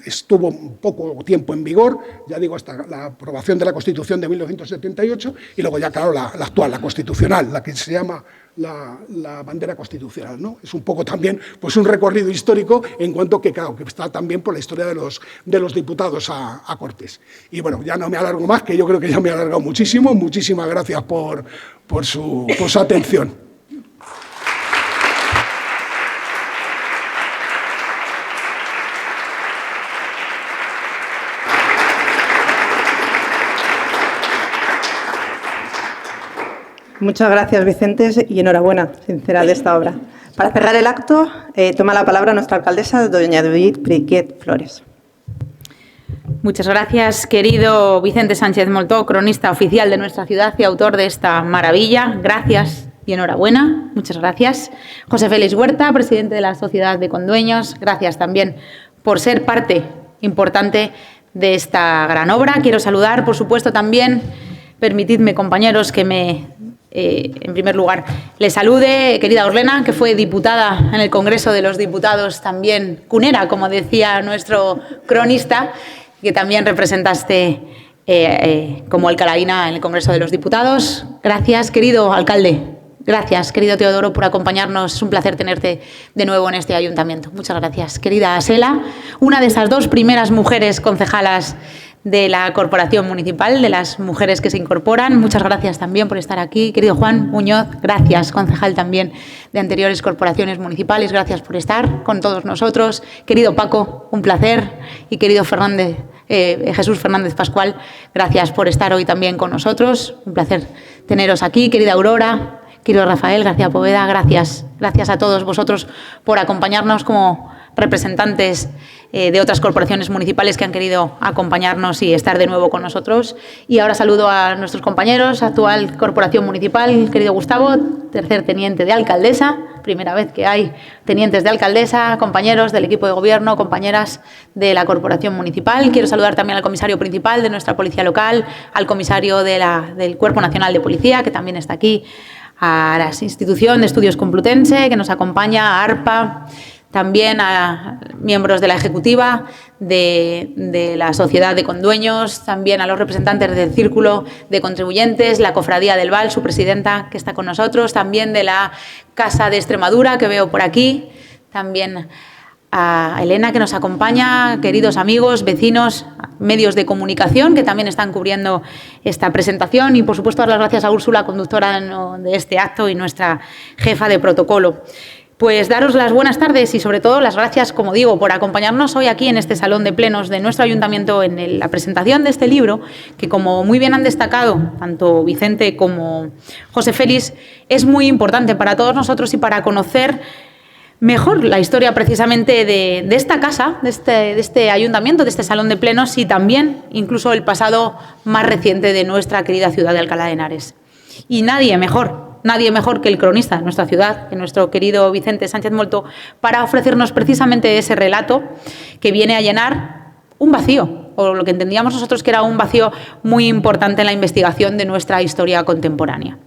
estuvo poco tiempo en vigor, ya digo, hasta la aprobación de la Constitución de 1978, y luego ya, claro, la actual, la constitucional, la que se llama la bandera constitucional, ¿no? Es un poco también un recorrido histórico, en cuanto que, claro, que está también por la historia de los diputados a Cortes. Y ya no me alargo más, que yo creo que ya me he alargado muchísimo. Muchísimas gracias por su atención. Muchas gracias, Vicente, y enhorabuena, sincera, de esta obra. Para cerrar el acto, toma la palabra nuestra alcaldesa, doña Judith Briquet Flores. Muchas gracias, querido Vicente Sánchez Moltó, cronista oficial de nuestra ciudad y autor de esta maravilla. Gracias y enhorabuena. Muchas gracias. José Félix Huerta, presidente de la Sociedad de Condueños. Gracias también por ser parte importante de esta gran obra. Quiero saludar, por supuesto, también, permitidme, compañeros, que en primer lugar, le salude, querida Orlena, que fue diputada en el Congreso de los Diputados, también cunera, como decía nuestro cronista, que también representaste como alcalaína en el Congreso de los Diputados. Gracias, querido alcalde. Gracias, querido Teodoro, por acompañarnos. Es un placer tenerte de nuevo en este ayuntamiento. Muchas gracias. Querida Asela, una de esas 2 primeras mujeres concejalas de la Corporación Municipal, de las mujeres que se incorporan. Muchas gracias también por estar aquí. Querido Juan Muñoz, gracias, concejal también de anteriores corporaciones municipales. Gracias por estar con todos nosotros. Querido Paco, un placer. Y querido Jesús Fernández Pascual, gracias por estar hoy también con nosotros. Un placer teneros aquí. Querida Aurora, querido Rafael García Poveda, gracias. Gracias a todos vosotros por acompañarnos como representantes de otras corporaciones municipales que han querido acompañarnos y estar de nuevo con nosotros. Y ahora saludo a nuestros compañeros, actual corporación municipal, querido Gustavo, tercer teniente de alcaldesa, primera vez que hay tenientes de alcaldesa, compañeros del equipo de gobierno, compañeras de la corporación municipal. Quiero saludar también al comisario principal de nuestra policía local, al comisario del Cuerpo Nacional de Policía, que también está aquí, a la institución de estudios Complutense, que nos acompaña, a ARPA, también a miembros de la ejecutiva, de la sociedad de condueños, también a los representantes del Círculo de Contribuyentes, la Cofradía del Val, su presidenta, que está con nosotros, también de la Casa de Extremadura, que veo por aquí, también a Elena, que nos acompaña, queridos amigos, vecinos, medios de comunicación que también están cubriendo esta presentación y, por supuesto, dar las gracias a Úrsula, conductora de este acto y nuestra jefa de protocolo. Pues daros las buenas tardes y, sobre todo, las gracias, como digo, por acompañarnos hoy aquí en este salón de plenos de nuestro ayuntamiento en la presentación de este libro, que, como muy bien han destacado tanto Vicente como José Félix, es muy importante para todos nosotros y para conocer mejor la historia precisamente de esta casa, de este ayuntamiento, de este salón de plenos y también incluso el pasado más reciente de nuestra querida ciudad de Alcalá de Henares. Y nadie mejor que el cronista de nuestra ciudad, que nuestro querido Vicente Sánchez Moltó, para ofrecernos precisamente ese relato que viene a llenar un vacío, o lo que entendíamos nosotros que era un vacío muy importante en la investigación de nuestra historia contemporánea.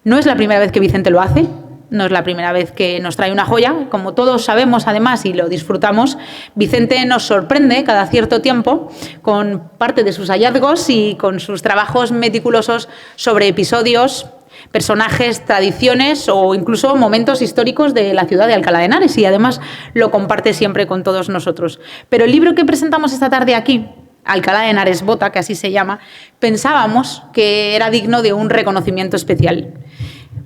No es la primera vez que Vicente lo hace. No es la primera vez que nos trae una joya. Como todos sabemos, además, y lo disfrutamos, Vicente nos sorprende cada cierto tiempo con parte de sus hallazgos y con sus trabajos meticulosos sobre episodios, personajes, tradiciones o incluso momentos históricos de la ciudad de Alcalá de Henares, y además lo comparte siempre con todos nosotros. Pero el libro que presentamos esta tarde aquí, Alcalá de Henares Bota, que así se llama, pensábamos que era digno de un reconocimiento especial.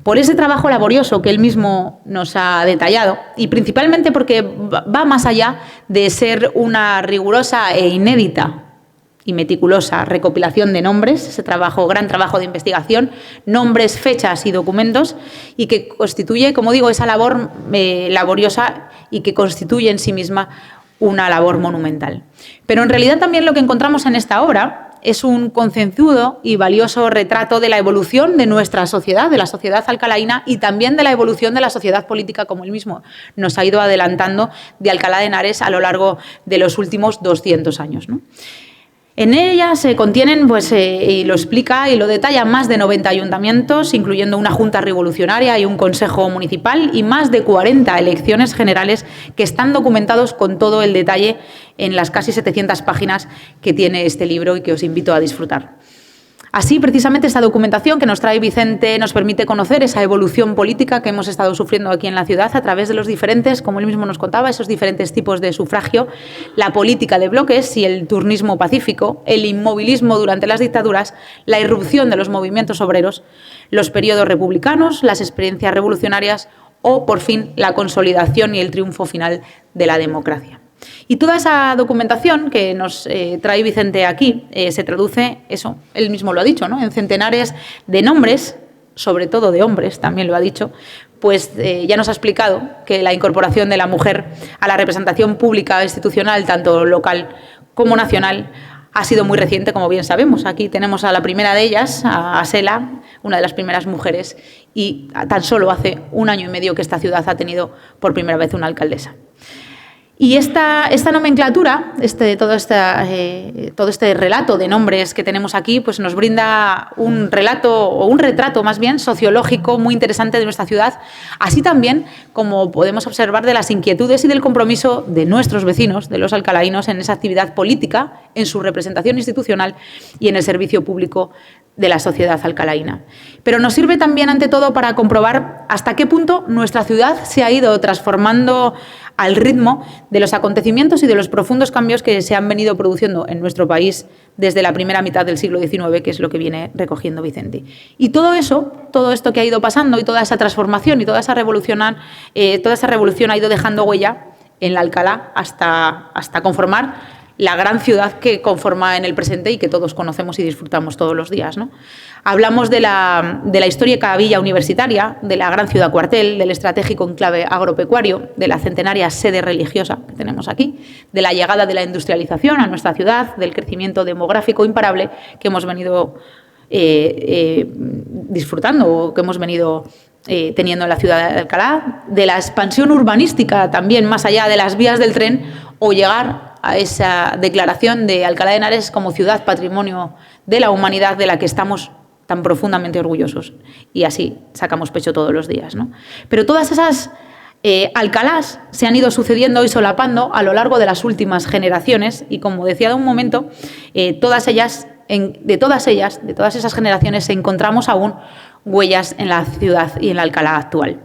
Por ese trabajo laborioso que él mismo nos ha detallado y principalmente porque va más allá de ser una rigurosa e inédita y meticulosa recopilación de nombres, ese gran trabajo de investigación, nombres, fechas y documentos, y que constituye, como digo, esa labor laboriosa y que constituye en sí misma una labor monumental. Pero en realidad también lo que encontramos en esta obra es un concienzudo y valioso retrato de la evolución de nuestra sociedad, de la sociedad alcalaína y también de la evolución de la sociedad política, como él mismo nos ha ido adelantando, de Alcalá de Henares a lo largo de los últimos 200 años, ¿no? En ella se contienen, y lo explica y lo detalla, más de 90 ayuntamientos, incluyendo una junta revolucionaria y un consejo municipal, y más de 40 elecciones generales que están documentados con todo el detalle en las casi 700 páginas que tiene este libro y que os invito a disfrutar. Así, precisamente, esta documentación que nos trae Vicente nos permite conocer esa evolución política que hemos estado sufriendo aquí en la ciudad a través de los diferentes, como él mismo nos contaba, esos diferentes tipos de sufragio, la política de bloques y el turnismo pacífico, el inmovilismo durante las dictaduras, la irrupción de los movimientos obreros, los periodos republicanos, las experiencias revolucionarias o, por fin, la consolidación y el triunfo final de la democracia. Y toda esa documentación que nos trae Vicente aquí se traduce, eso, él mismo lo ha dicho, ¿no?, en centenares de nombres, sobre todo de hombres, también lo ha dicho, pues ya nos ha explicado que la incorporación de la mujer a la representación pública institucional, tanto local como nacional, ha sido muy reciente, como bien sabemos. Aquí tenemos a la primera de ellas, a Asela, una de las primeras mujeres, y tan solo hace 1 año y medio que esta ciudad ha tenido por primera vez una alcaldesa. Y esta nomenclatura, todo este relato de nombres que tenemos aquí, pues nos brinda un relato, o un retrato más bien, sociológico muy interesante de nuestra ciudad, así también como podemos observar de las inquietudes y del compromiso de nuestros vecinos, de los alcalainos, en esa actividad política, en su representación institucional y en el servicio público de la sociedad alcalaína. Pero nos sirve también, ante todo, para comprobar hasta qué punto nuestra ciudad se ha ido transformando al ritmo de los acontecimientos y de los profundos cambios que se han venido produciendo en nuestro país desde la primera mitad del siglo XIX, que es lo que viene recogiendo Vicente. Y todo esto que ha ido pasando y toda esa transformación y toda esa revolución ha ido dejando huella en la Alcalá hasta conformar la gran ciudad que conforma en el presente y que todos conocemos y disfrutamos todos los días, ¿no? Hablamos de la histórica villa universitaria, de la gran ciudad cuartel, del estratégico enclave agropecuario, de la centenaria sede religiosa que tenemos aquí, de la llegada de la industrialización a nuestra ciudad, del crecimiento demográfico imparable que hemos venido disfrutando o que hemos venido teniendo en la ciudad de Alcalá, de la expansión urbanística también más allá de las vías del tren, o llegar a esa declaración de Alcalá de Henares como ciudad patrimonio de la humanidad de la que estamos tan profundamente orgullosos y así sacamos pecho todos los días, ¿no? Pero todas esas Alcalás se han ido sucediendo y solapando a lo largo de las últimas generaciones y, como decía de un momento, de todas esas generaciones encontramos aún huellas en la ciudad y en la Alcalá actual.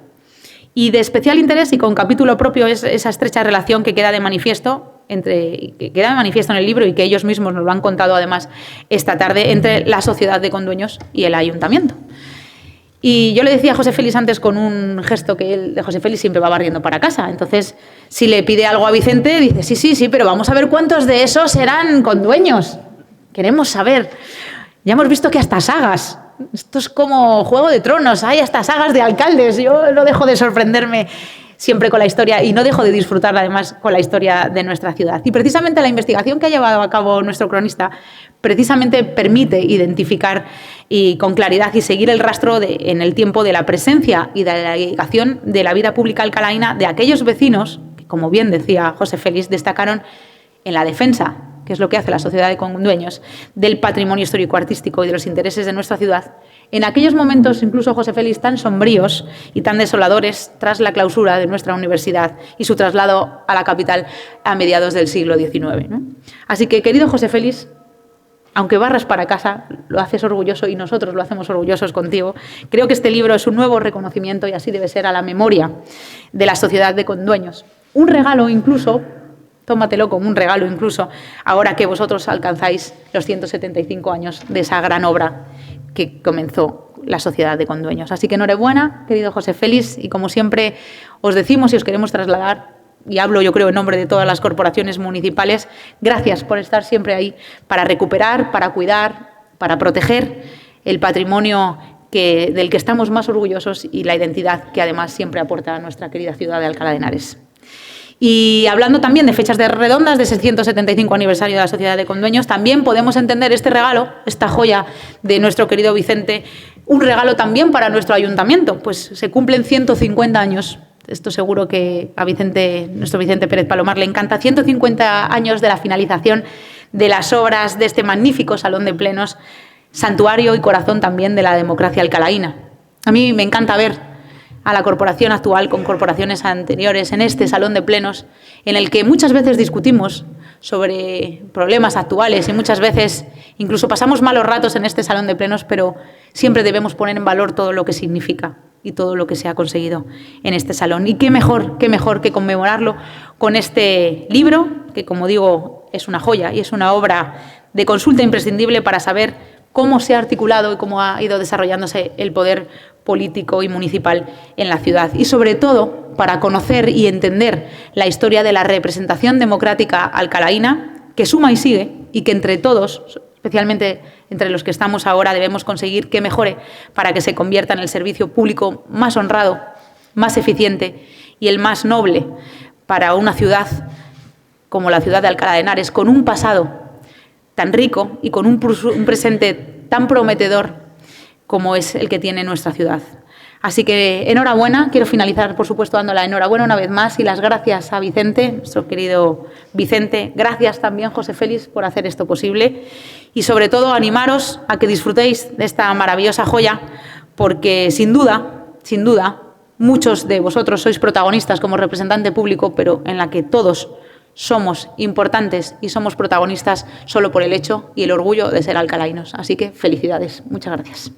Y de especial interés y con capítulo propio es esa estrecha relación que queda de manifiesto en el libro y que ellos mismos nos lo han contado además esta tarde entre la sociedad de condueños y el ayuntamiento. Y yo le decía a José Félix antes con un gesto que él, de José Félix, siempre va barriendo para casa. Entonces, si le pide algo a Vicente, dice, sí, pero vamos a ver cuántos de esos eran condueños. Queremos saber. Ya hemos visto que hasta sagas. Esto es como Juego de Tronos, hay hasta sagas de alcaldes. Yo no dejo de sorprenderme siempre con la historia y no dejo de disfrutar además con la historia de nuestra ciudad. Y precisamente la investigación que ha llevado a cabo nuestro cronista precisamente permite identificar y con claridad y seguir el rastro en el tiempo de la presencia y de la dedicación de la vida pública alcalaína de aquellos vecinos que, como bien decía José Félix, destacaron en la defensa, que es lo que hace la sociedad de condueños, del patrimonio histórico-artístico y de los intereses de nuestra ciudad, en aquellos momentos, incluso José Félix, tan sombríos y tan desoladores tras la clausura de nuestra universidad y su traslado a la capital a mediados del siglo XIX, ¿no? Así que, querido José Félix, aunque barras para casa, lo haces orgulloso y nosotros lo hacemos orgullosos contigo. Creo que este libro es un nuevo reconocimiento y así debe ser a la memoria de la sociedad de condueños. Un regalo incluso, tómatelo como un regalo incluso, ahora que vosotros alcanzáis los 175 años de esa gran obra que comenzó la sociedad de condueños. Así que enhorabuena, querido José Félix, y como siempre os decimos y os queremos trasladar, y hablo yo creo en nombre de todas las corporaciones municipales, gracias por estar siempre ahí para recuperar, para cuidar, para proteger el patrimonio del que estamos más orgullosos y la identidad que además siempre aporta a nuestra querida ciudad de Alcalá de Henares. Y hablando también de fechas redondas de ese 175 aniversario de la Sociedad de Condueños, también podemos entender este regalo, esta joya de nuestro querido Vicente, un regalo también para nuestro ayuntamiento, pues se cumplen 150 años. Esto seguro que a nuestro Vicente Pérez Palomar le encanta. 150 años de la finalización de las obras de este magnífico salón de plenos, santuario y corazón también de la democracia alcalaína. A mí me encanta ver a la corporación actual con corporaciones anteriores en este salón de plenos, en el que muchas veces discutimos sobre problemas actuales y muchas veces incluso pasamos malos ratos en este salón de plenos, pero siempre debemos poner en valor todo lo que significa y todo lo que se ha conseguido en este salón. Y qué mejor que conmemorarlo con este libro, que como digo es una joya y es una obra de consulta imprescindible para saber cómo se ha articulado y cómo ha ido desarrollándose el poder político y municipal en la ciudad. Y sobre todo para conocer y entender la historia de la representación democrática alcalaína, que suma y sigue, y que entre todos, especialmente entre los que estamos ahora, debemos conseguir que mejore para que se convierta en el servicio público más honrado, más eficiente y el más noble para una ciudad como la ciudad de Alcalá de Henares, con un pasado tan rico y con un presente tan prometedor como es el que tiene nuestra ciudad. Así que enhorabuena, quiero finalizar por supuesto dando la enhorabuena una vez más y las gracias a Vicente, nuestro querido Vicente, gracias también José Félix por hacer esto posible y sobre todo animaros a que disfrutéis de esta maravillosa joya porque sin duda, muchos de vosotros sois protagonistas como representante público, pero en la que todos somos importantes y somos protagonistas solo por el hecho y el orgullo de ser alcalainos. Así que felicidades, muchas gracias.